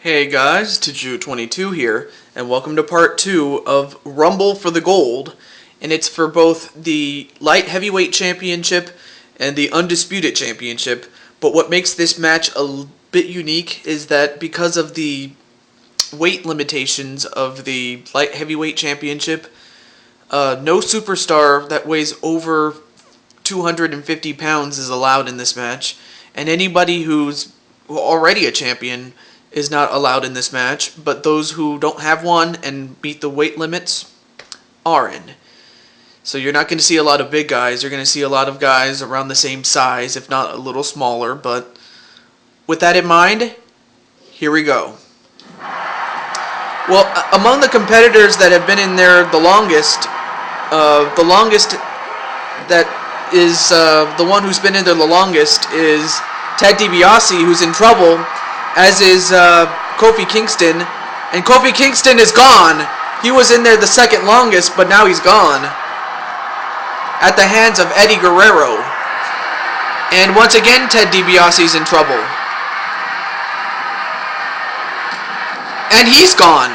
Hey guys, Tiju22 here, and welcome to part 2 of Rumble for the Gold, and it's for both the Light Heavyweight Championship and the Undisputed Championship, but what makes this match a bit unique is that because of the weight limitations of the Light Heavyweight Championship, no superstar that weighs over 250 pounds is allowed in this match, and anybody who's already a champion is not allowed in this match, but those who don't have one and meet the weight limits are in. So you're not going to see a lot of big guys. You're going to see a lot of guys around the same size, if not a little smaller, but with that in mind, here we go. Well, among the competitors that have been in there the longest that is the one who's been in there the longest is Ted DiBiase, who's in trouble, as is Kofi Kingston, and Kofi Kingston is gone. He was in there the second longest, but now he's gone at the hands of Eddie Guerrero. And once again, Ted DiBiase's in trouble. And he's gone.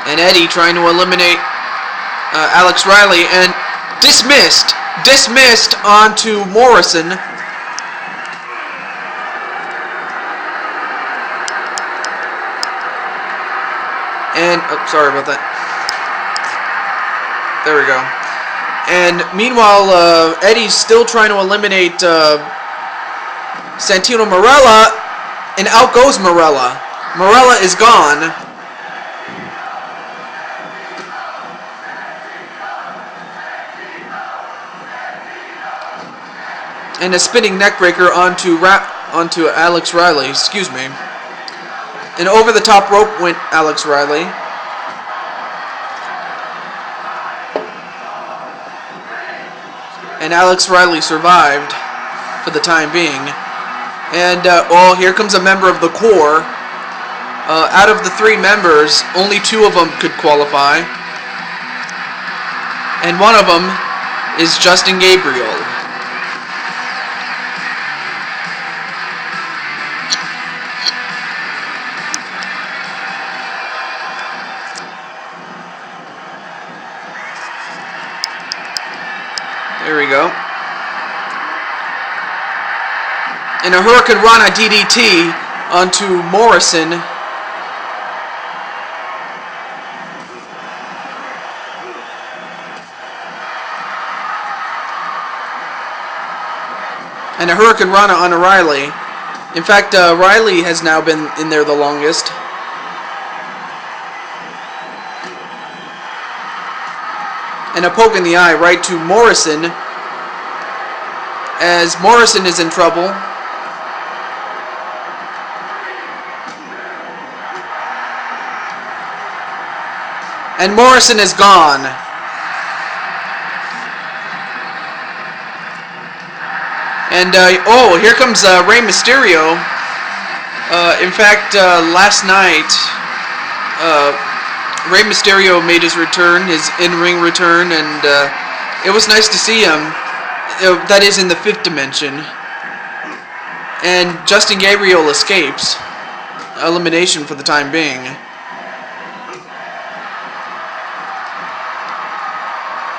And Eddie trying to eliminate Alex Riley, and dismissed onto Morrison. And sorry about that. There we go. And meanwhile, Eddie's still trying to eliminate Santino Marella, and out goes Marella. Marella is gone. And a spinning neckbreaker onto Alex Riley, excuse me. And over the top rope went Alex Riley. And Alex Riley survived for the time being. And, here comes a member of the Core. Out of the 3 members, only 2 of them could qualify. And one of them is Justin Gabriel. There we go. And a Hurricane Rana DDT onto Morrison. And a Hurricane Rana on Riley. In fact, Riley has now been in there the longest. And a poke in the eye right to Morrison, as Morrison is in trouble. And Morrison is gone. And, here comes Rey Mysterio. In fact, last night, Rey Mysterio made his return, his in-ring return, and it was nice to see him. That is in the 5th dimension. And Justin Gabriel escapes. Elimination for the time being.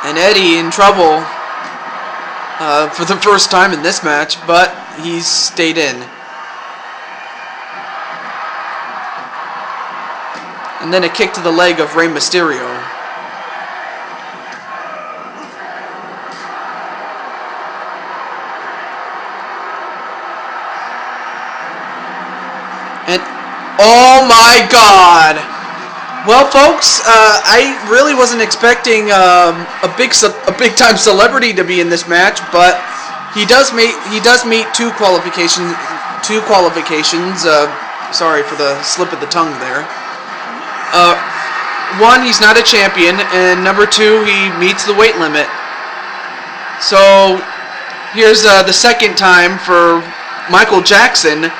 And Eddie in trouble for the first time in this match, but he's stayed in. And then a kick to the leg of Rey Mysterio. And oh my God! Well, folks, I really wasn't expecting a big time celebrity to be in this match, but he does meet 2 qualifications. Sorry for the slip of the tongue there. 1, he's not a champion, and number 2, he meets the weight limit. So here's the second time for Michael Jackson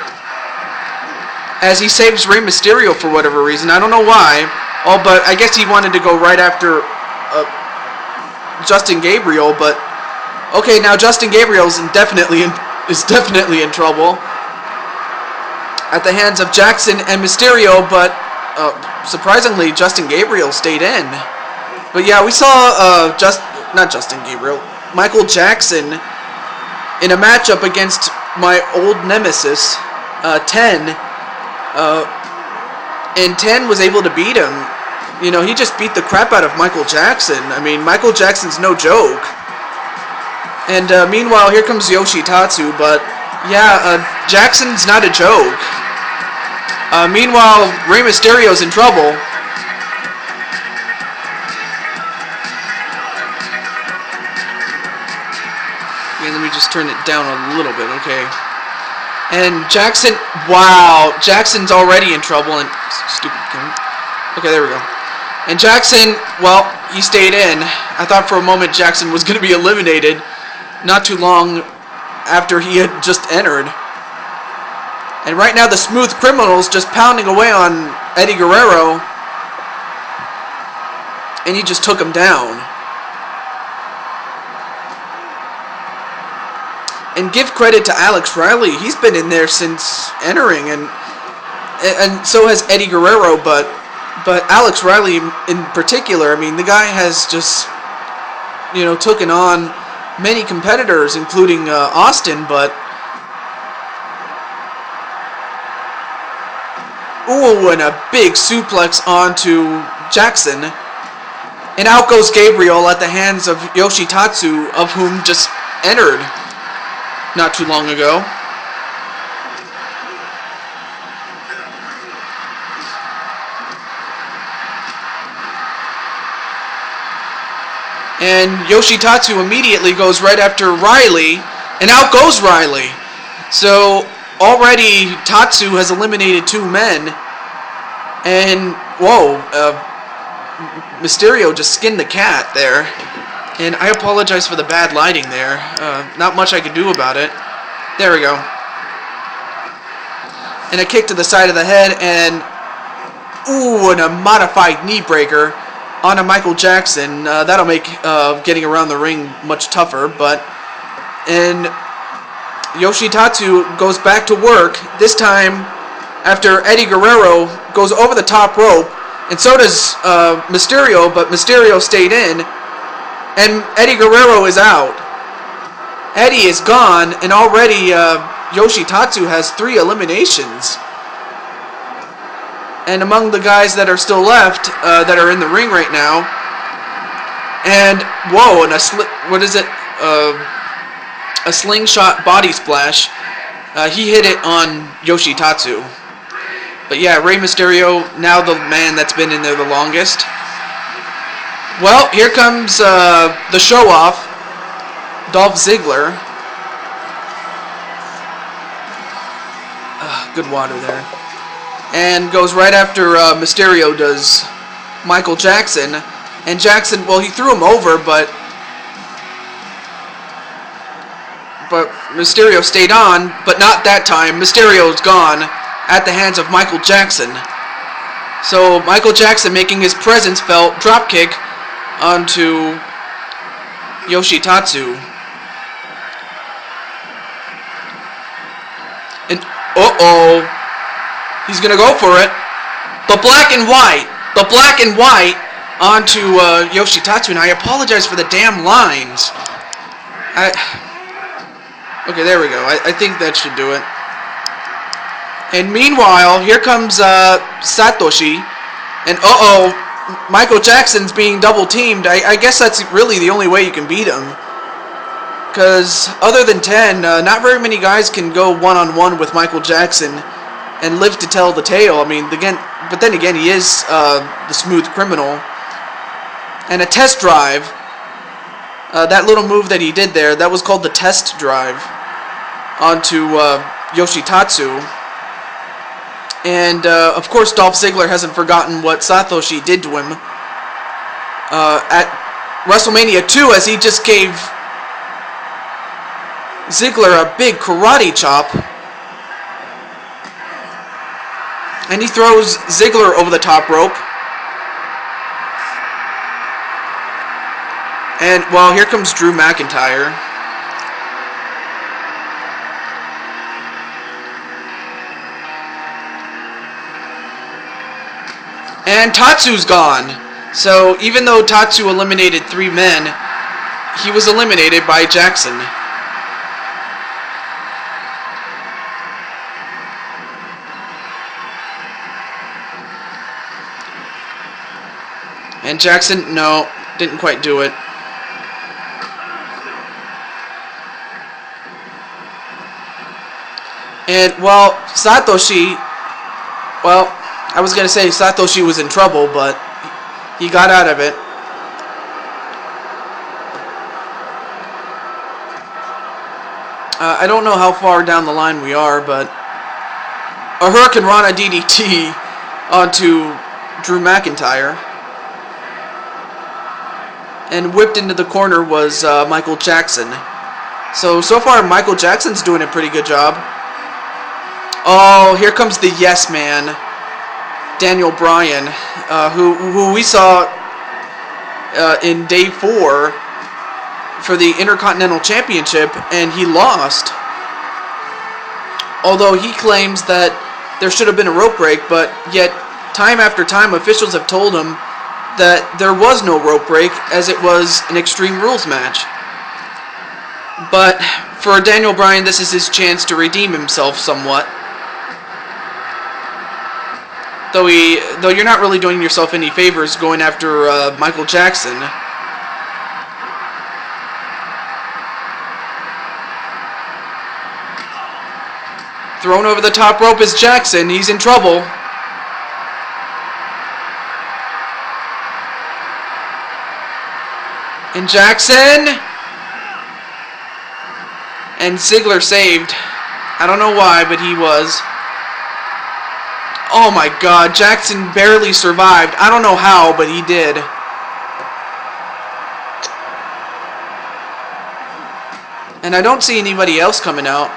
as he saves Rey Mysterio for whatever reason. I don't know why. Oh, but I guess he wanted to go right after Justin Gabriel. But okay, now Justin Gabriel is definitely in trouble at the hands of Jackson and Mysterio. But surprisingly, Justin Gabriel stayed in. But yeah, we saw not Justin Gabriel, Michael Jackson in a matchup against my old nemesis, 10. And 10 was able to beat him. You know, he just beat the crap out of Michael Jackson. I mean, Michael Jackson's no joke. And meanwhile, here comes Yoshitatsu, but yeah, Jackson's not a joke. Meanwhile, Rey Mysterio's in trouble. Okay, let me just turn it down a little bit, okay. And Jackson, wow, Jackson's already in trouble, and stupid game. Okay, there we go. And Jackson, well, he stayed in. I thought for a moment Jackson was going to be eliminated not too long after he had just entered. And right now the Smooth Criminal's just pounding away on Eddie Guerrero, and he just took him down. And give credit to Alex Riley. He's been in there since entering, and so has Eddie Guerrero, but Alex Riley in particular, I mean, the guy has just, you know, taken on many competitors, including Austin, but ooh, and a big suplex onto Jackson. And out goes Gabriel at the hands of Yoshitatsu, of whom just entered not too long ago. And Yoshitatsu immediately goes right after Riley, and out goes Riley. So already Tatsu has eliminated 2 men, and whoa, Mysterio just skinned the cat there. And I apologize for the bad lighting there. Not much I could do about it. There we go. And a kick to the side of the head, and ooh, and a modified knee breaker onto Michael Jackson. That'll make getting around the ring much tougher, and Yoshitatsu goes back to work, this time after Eddie Guerrero goes over the top rope, and so does Mysterio, but Mysterio stayed in, and Eddie Guerrero is out. Eddie is gone, and already Yoshitatsu has 3 eliminations. And among the guys that are still left, that are in the ring right now, and whoa, and a slingshot body splash. He hit it on Yoshitatsu. But yeah, Rey Mysterio, now the man that's been in there the longest. Well, here comes the show-off, Dolph Ziggler. Good water there. And goes right after Mysterio does Michael Jackson. And Jackson, well, he threw him over, but Mysterio stayed on, but not that time. Mysterio's gone at the hands of Michael Jackson. So Michael Jackson making his presence felt, dropkick onto Yoshitatsu. And uh-oh, he's gonna go for it. The black and white onto Yoshitatsu. And I apologize for the damn lines. Okay, there we go. I think that should do it. And meanwhile, here comes Satoshi. And uh-oh, Michael Jackson's being double teamed. I guess that's really the only way you can beat him. Because other than 10, not very many guys can go one-on-one with Michael Jackson and live to tell the tale. I mean, but then again, he is the Smooth Criminal. And a test drive. That little move that he did there, that was called the test drive onto Yoshitatsu. And, of course, Dolph Ziggler hasn't forgotten what Satoshi did to him at WrestleMania 2, as he just gave Ziggler a big karate chop. And he throws Ziggler over the top rope. And, well, here comes Drew McIntyre. And Tatsu's gone. So, even though Tatsu eliminated 3 men, he was eliminated by Jackson. And Jackson, no, didn't quite do it. And, well, Satoshi, well, I was going to say Satoshi was in trouble, but he got out of it. I don't know how far down the line we are, but a Hurricane Rana DDT onto Drew McIntyre. And whipped into the corner was Michael Jackson. So far, Michael Jackson's doing a pretty good job. Oh, here comes the yes man, Daniel Bryan, who we saw in Day 4 for the Intercontinental Championship, and he lost. Although he claims that there should have been a rope break, but yet time after time officials have told him that there was no rope break, as it was an Extreme Rules match. But for Daniel Bryan, this is his chance to redeem himself somewhat. Though you're not really doing yourself any favors going after Michael Jackson. Thrown over the top rope is Jackson. He's in trouble. And Jackson. And Ziggler saved. I don't know why, but he was. Oh my god, Jackson barely survived. I don't know how, but he did. And I don't see anybody else coming out.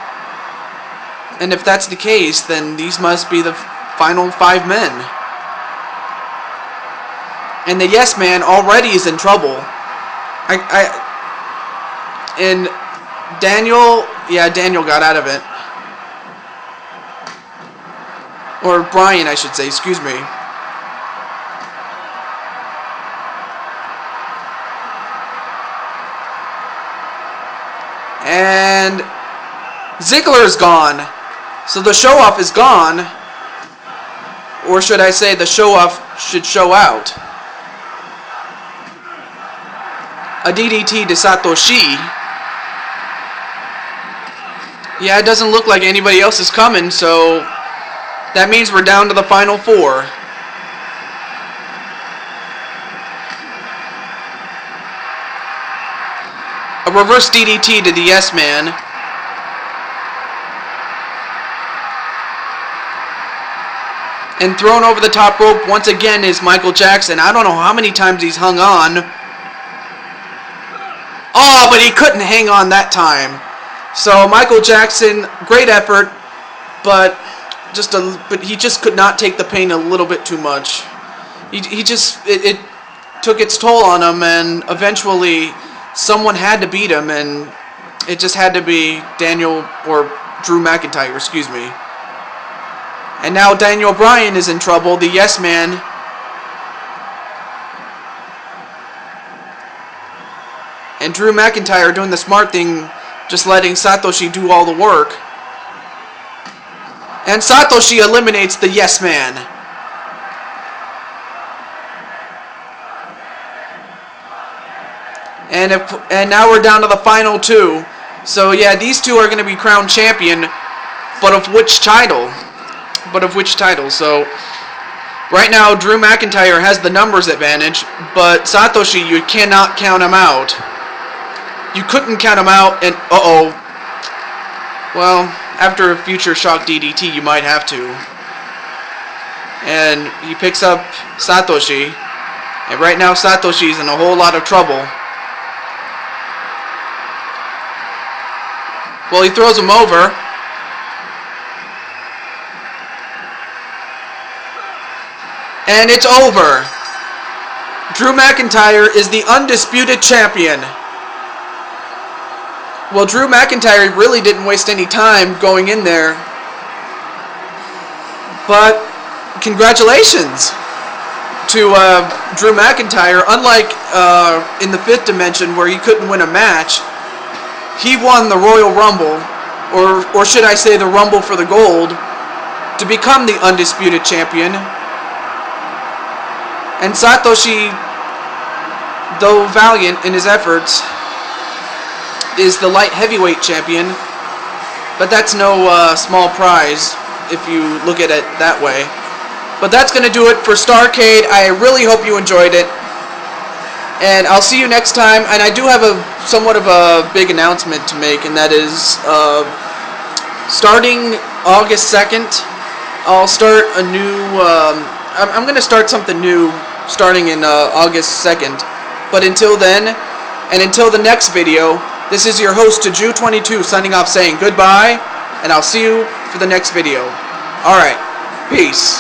And if that's the case, then these must be the final 5 men. And the yes man already is in trouble. And Daniel, yeah, Daniel got out of it. Or Bryan, I should say, excuse me. And Ziggler is gone. So the show-off is gone. Or should I say the show-off should show out. A DDT to Satoshi. Yeah, it doesn't look like anybody else is coming, so that means we're down to the final 4. A reverse DDT to the yes man. And thrown over the top rope once again is Michael Jackson. I don't know how many times he's hung on. Oh, but he couldn't hang on that time. So Michael Jackson, great effort, but he just could not take the pain a little bit too much. It took its toll on him, and eventually someone had to beat him, and it just had to be Daniel or Drew McIntyre, excuse me. And now Daniel Bryan is in trouble, the yes man. And Drew McIntyre doing the smart thing, just letting Satoshi do all the work. And Satoshi eliminates the yes man. And now we're down to the final 2. So yeah, these 2 are going to be crowned champion, but of which title? So right now Drew McIntyre has the numbers advantage, but Satoshi, you cannot count him out. You couldn't count him out, and uh-oh. Well, after a future shock DDT, you might have to. And he picks up Satoshi. And right now, Satoshi's in a whole lot of trouble. Well, he throws him over. And it's over. Drew McIntyre is the undisputed champion. Well, Drew McIntyre really didn't waste any time going in there. But congratulations to Drew McIntyre. Unlike in the fifth dimension where he couldn't win a match, he won the Royal Rumble, or should I say the Rumble for the Gold, to become the undisputed champion. And Satoshi, though valiant in his efforts, is the light heavyweight champion, but that's no small prize if you look at it that way. But that's going to do it for Starrcade. I really hope you enjoyed it, and I'll see you next time. And I do have somewhat of a big announcement to make, and that is starting August 2nd, I'll start a new, I'm going to start something new starting in August 2nd. But until then, and until the next video, this is your host, Ju22, signing off saying goodbye, and I'll see you for the next video. Alright, peace.